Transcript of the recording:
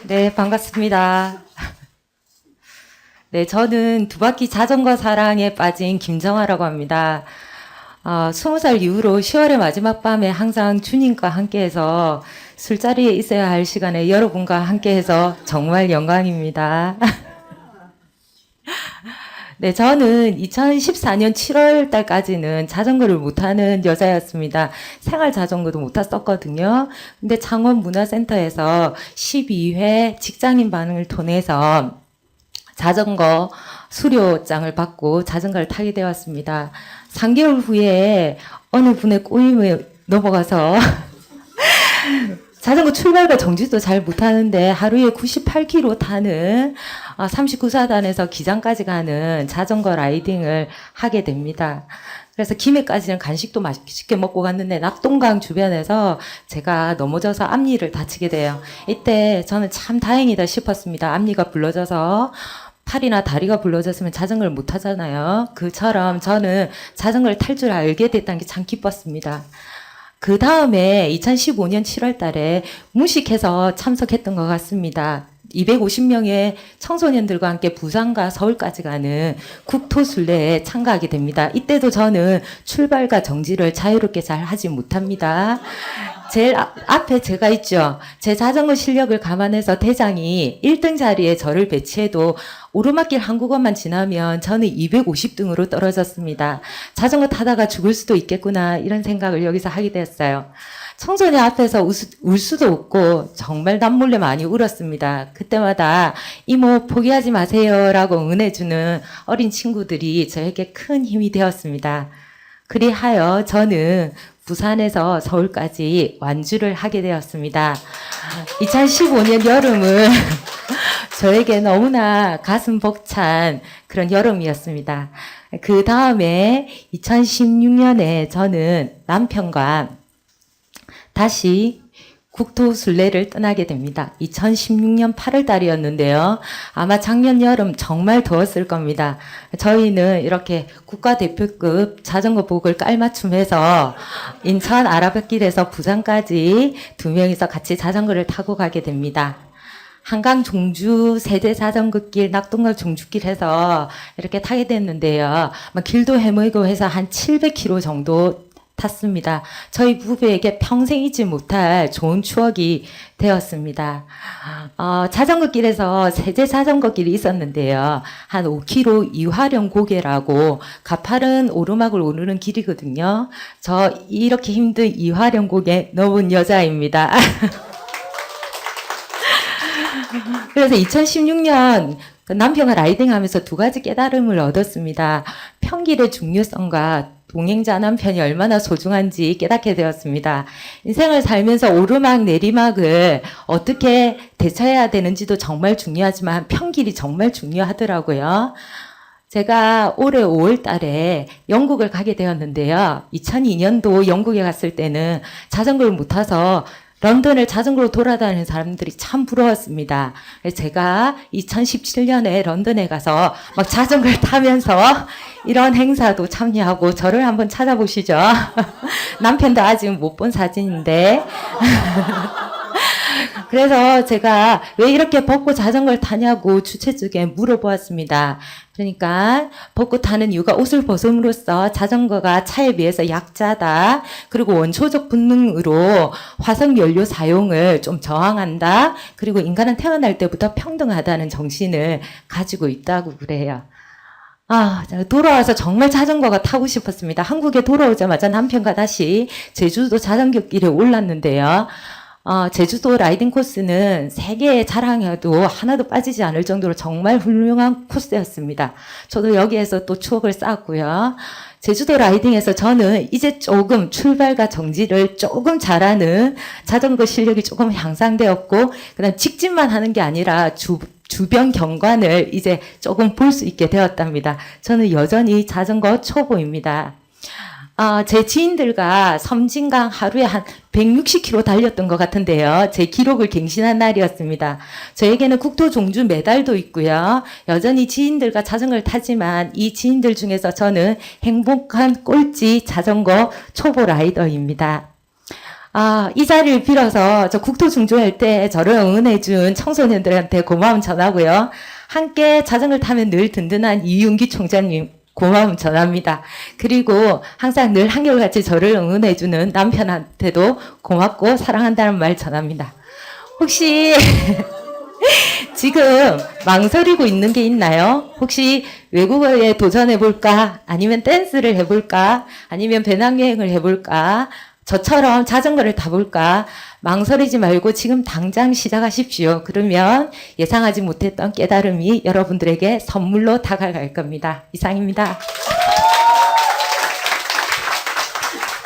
네, 반갑습니다. 네, 저는 두 바퀴 자전거 사랑에 빠진 김정아라고 합니다. 20살 이후로 10월의 마지막 밤에 항상 주님과 함께해서 술자리에 있어야 할 시간에 여러분과 함께해서 정말 영광입니다. 네, 저는 2014년 7월 달까지는 자전거를 못 타는 여자였습니다. 생활 자전거도 못 탔었거든요. 근데 창원문화센터에서 12회 직장인 반응을 통해서 자전거 수료장을 받고 자전거를 타게 되었습니다. 3개월 후에 어느 분의 꼬임에 넘어가서 자전거 출발과 정지도 잘 못하는데 하루에 98km 타는 39사단에서 기장까지 가는 자전거 라이딩을 하게 됩니다. 그래서 김해까지는 간식도 맛있게 먹고 갔는데 낙동강 주변에서 제가 넘어져서 앞니를 다치게 돼요. 이때 저는 참 다행이다 싶었습니다. 앞니가 부러져서 팔이나 다리가 부러졌으면 자전거를 못 타잖아요. 그처럼 저는 자전거를 탈 줄 알게 됐다는 게 참 기뻤습니다. 그 다음에 2015년 7월 달에 무식해서 참석했던 것 같습니다. 250명의 청소년들과 함께 부산과 서울까지 가는 국토순례에 참가하게 됩니다. 이때도 저는 출발과 정지를 자유롭게 잘 하지 못합니다. 제일 앞에 제가 있죠. 제 자전거 실력을 감안해서 대장이 1등 자리에 저를 배치해도 오르막길 한 구간만 지나면 저는 250등으로 떨어졌습니다. 자전거 타다가 죽을 수도 있겠구나 이런 생각을 여기서 하게 되었어요. 청소년 앞에서 울 수도 없고 정말 남몰래 많이 울었습니다. 그때마다 이모 포기하지 마세요 라고 응원해주는 어린 친구들이 저에게 큰 힘이 되었습니다. 그리하여 저는 부산에서 서울까지 완주를 하게 되었습니다. 2015년 여름은 저에게 너무나 가슴 벅찬 그런 여름이었습니다. 그 다음에 2016년에 저는 남편과 다시 국토순례를 떠나게 됩니다. 2016년 8월 달이었는데요. 아마 작년 여름 정말 더웠을 겁니다. 저희는 이렇게 국가대표급 자전거복을 깔맞춤해서 인천 아라뱃길에서 부산까지 두 명이서 같이 자전거를 타고 가게 됩니다. 한강 종주 세대 자전거길 낙동강 종주길 해서 이렇게 타게 됐는데요. 길도 헤매고 해서 한 700km 정도 탔습니다. 저희 부부에게 평생 잊지 못할 좋은 추억이 되었습니다. 자전거 길에서 세제 자전거 길이 있었는데요. 한 5km 이화령 고개라고 가파른 오르막을 오르는 길이거든요. 저 이렇게 힘든 이화령 고개 넘은 여자입니다. 그래서 2016년 남편과 라이딩하면서 두 가지 깨달음을 얻었습니다. 평길의 중요성과 동행자 남편이 얼마나 소중한지 깨닫게 되었습니다. 인생을 살면서 오르막 내리막을 어떻게 대처해야 되는지도 정말 중요하지만 평길이 정말 중요하더라고요. 제가 올해 5월 달에 영국을 가게 되었는데요. 2002년도 영국에 갔을 때는 자전거를 못 타서 런던을 자전거로 돌아다니는 사람들이 참 부러웠습니다. 제가 2017년에 런던에 가서 막 자전거를 타면서 이런 행사도 참여하고 저를 한번 찾아보시죠. 남편도 아직 못 본 사진인데. 그래서 제가 왜 이렇게 벚꽃 자전거를 타냐고 주최 측에 물어보았습니다. 그러니까 벚꽃 타는 이유가 옷을 벗음으로써 자전거가 차에 비해서 약자다. 그리고 원초적 본능으로 화석 연료 사용을 좀 저항한다. 그리고 인간은 태어날 때부터 평등하다는 정신을 가지고 있다고 그래요. 돌아와서 정말 자전거가 타고 싶었습니다. 한국에 돌아오자마자 남편과 다시 제주도 자전거 길에 올랐는데요. 제주도 라이딩 코스는 세계의 자랑에도 하나도 빠지지 않을 정도로 정말 훌륭한 코스였습니다. 저도 여기에서 또 추억을 쌓았고요. 제주도 라이딩에서 저는 이제 조금 출발과 정지를 조금 잘하는 자전거 실력이 조금 향상되었고, 그다음 직진만 하는 게 아니라 주변 경관을 이제 조금 볼 수 있게 되었답니다. 저는 여전히 자전거 초보입니다. 제 지인들과 섬진강 하루에 한 160km 달렸던 것 같은데요. 제 기록을 갱신한 날이었습니다. 저에게는 국토 종주 메달도 있고요. 여전히 지인들과 자전거를 타지만 이 지인들 중에서 저는 행복한 꼴찌 자전거 초보 라이더입니다. 이 자리를 빌어서 저 국토중조할 때 저를 응원해준 청소년들한테 고마움 전하고요. 함께 자전거를 타면 늘 든든한 이윤기 총장님 고마움 전합니다. 그리고 항상 늘 한결같이 저를 응원해주는 남편한테도 고맙고 사랑한다는 말 전합니다. 혹시 지금 망설이고 있는 게 있나요? 혹시 외국어에 도전해볼까? 아니면 댄스를 해볼까? 아니면 배낭여행을 해볼까? 저처럼 자전거를 타볼까? 망설이지 말고 지금 당장 시작하십시오. 그러면 예상하지 못했던 깨달음이 여러분들에게 선물로 다가갈 겁니다. 이상입니다.